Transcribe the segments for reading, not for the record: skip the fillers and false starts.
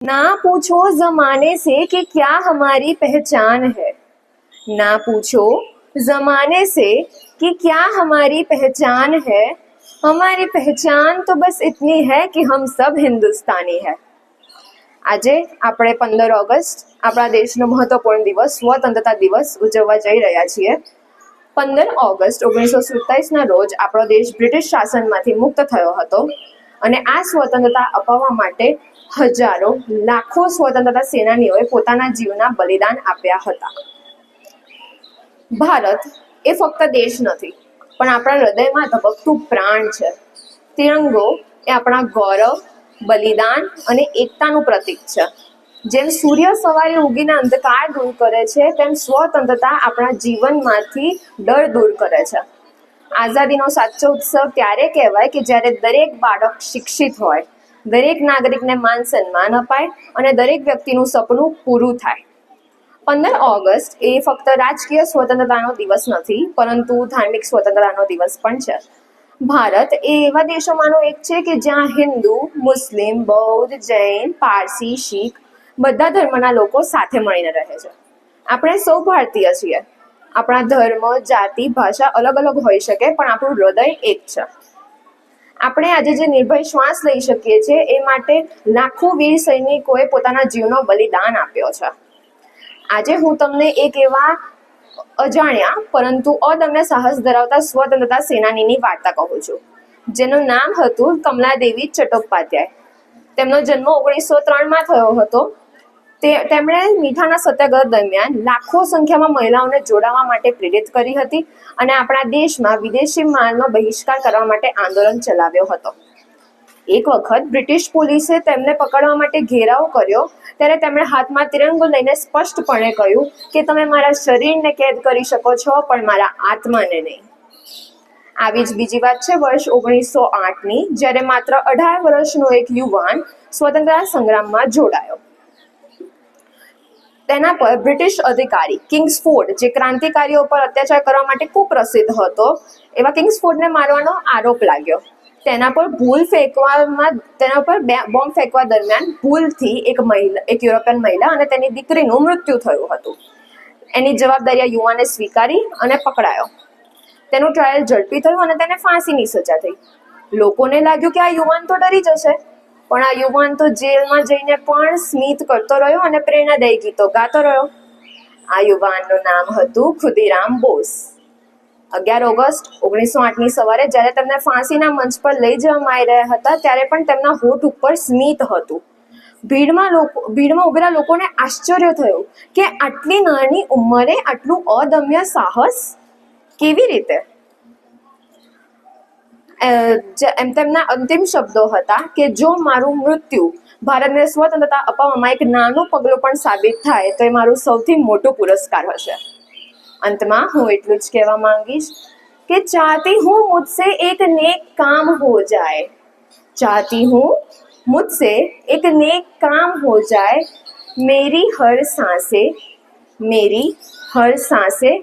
ना पूछो जमाने से कि क्या हमारी पहचान है। ना पूछो जमाने से कि क्या हमारी पहचान है। हमारी पहचान तो बस इतनी है कि हम सब हिंदुस्तानी है। આજે આપણે 15 ઓગસ્ટ આપણા દેશનો મહત્વપૂર્ણ દિવસ સ્વતંત્રતા દિવસ ઉજવવા જઈ રહ્યા છીએ। 15 ઓગસ્ટ 1947ના રોજ આપણો દેશ બ્રિટિશ શાસનમાંથી મુક્ત થયો હતો અને આ સ્વતંત્રતા અપાવવા માટે હજારો લાખો સ્વતંત્રતા સેનાનીઓએ પોતાના જીવના બલિદાન આપ્યા હતા। ભારત એ ફક્ત દેશ નથી પણ આપણા હૃદયમાં ધબકતું પ્રાણ છે। તિરંગો એ આપણા ગૌરવ, બલિદાન અને એકતાનું પ્રતીક છે। જેમ સૂર્ય સવારે ઉગીને અંધકાર દૂર કરે છે તેમ સ્વતંત્રતા આપણા જીવનમાંથી ડર દૂર કરે છે। આઝાદીનો સાચો ઉત્સવ ત્યારે કહેવાય કે જ્યારે દરેક બાળક શિક્ષિત હોય, દરેક નાગરિકને માન સન્માન અપાય અને દરેક વ્યક્તિનું સપનું પૂરું થાય। 15 ઓગસ્ટ એ ફક્ત રાજકીય સ્વતંત્રતાનો દિવસ નથી પરંતુ ધાર્મિક સ્વતંત્રતાનો દિવસ પણ છે। ભારત એ એવા દેશોમાંનો એક છે કે જ્યાં હિન્દુ, મુસ્લિમ, બૌદ્ધ, જૈન, પારસી, શીખ બધા ધર્મના લોકો સાથે મળીને રહે છે। આપણે સૌ ભારતીય છીએ। આપણા ધર્મ, જાતિ, ભાષા અલગ અલગ હોઈ શકે પણ આપણું હૃદય એક છે। આપણે આજે જે નિર્ભય શ્વાસ લઈ શકીએ છીએ એ માટે લાખો વીર સૈનિકોએ પોતાના જીવનો બલિદાન આપ્યો છે। આજે હું તમને એક એવા અજાણ્યા પરંતુ અદમ્ય સાહસ ધરાવતા સ્વતંત્રતા સેનાનીની વાર્તા કહું છું, જેનું નામ હતું કમલાદેવી ચટ્ટોપાધ્યાય। તેમનો જન્મ 1903માં થયો હતો। તેમણે મીઠાના સત્યાગ્રહ દરમિયાન લાખો સંખ્યામાં મહિલાઓને જોડાવા માટે પ્રેરિત કરી હતી અને આપણા દેશમાં વિદેશી માલનો બહિષ્કાર કરવા માટે આંદોલન ચલાવ્યો હતો। એક વખત બ્રિટિશ પોલીસે તેમને પકડવા માટે ઘેરાવ કર્યો ત્યારે તેમણે હાથમાં તિરંગો લઈને સ્પષ્ટપણે કહ્યું કે તમે મારા શરીરને કેદ કરી શકો છો પણ મારા આત્માને નહીં। આવી જ બીજી વાત છે વર્ષ 1908ની, જ્યારે માત્ર 18 વર્ષનો એક યુવાન સ્વતંત્રતા સંગ્રામમાં જોડાયો। તેના પર બ્રિટિશ અધિકારી કિંગ્સફોર્ડ, જે ક્રાંતિકારીઓ પર અત્યાચાર કરવા માટે કુપ્રસિદ્ધ હતો, એવા કિંગ્સફોર્ડને મારવાનો આરોપ લાગ્યો। તેના પર બોમ્બ ફેંકવા દરમિયાન ભૂલથી એક યુરોપિયન મહિલા અને તેની દીકરીનું મૃત્યુ થયું હતું। એની જવાબદારી આ યુવાને સ્વીકારી અને પકડાયો। તેનું ટ્રાયલ ઝડપી થયું અને તેને ફાંસીની સજા થઈ। લોકોને લાગ્યું કે આ યુવાન તો ડરી જશે, પણ આ યુવાન તો જેલમાં જઈને પણ સ્મિત કરતો રહ્યો અને પ્રેરણાદાયી ગીતો ગાતો રહ્યો। આ યુવાનનું નામ હતું ખુદીરામ બોઝ। 11 ઓગસ્ટ 1908ની સવારે જ્યારે તેમને ફાંસીના મંચ પર લઈ જવામાં આવી રહ્યા હતા ત્યારે પણ તેમના હોઠ ઉપર સ્મિત હતું। ભીડમાં ઉભેલા લોકોને આશ્ચર્ય થયું કે આટલી નાની ઉંમરે આટલું અદમ્ય સાહસ કેવી રીતે? તેમના અંતિમ શબ્દો હતા કે જો મારું મૃત્યુ ભારતને સ્વતંત્રતા અપાવવામાં એક નાનું પગલું પણ સાબિત થાય તો એ મારું સૌથી મોટું પુરસ્કાર હશે। अंतમાં હું એટલું જ કહેવા માંગીશ કે ચાહતી હું મુझसे एक नेक काम हो जाए, चाहती हूँ मुझसे एक नेक काम हो जाए, मेरी हर सांसें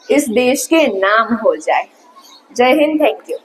इस देश के नाम हो जाए। जय हिंद, थैंक यू।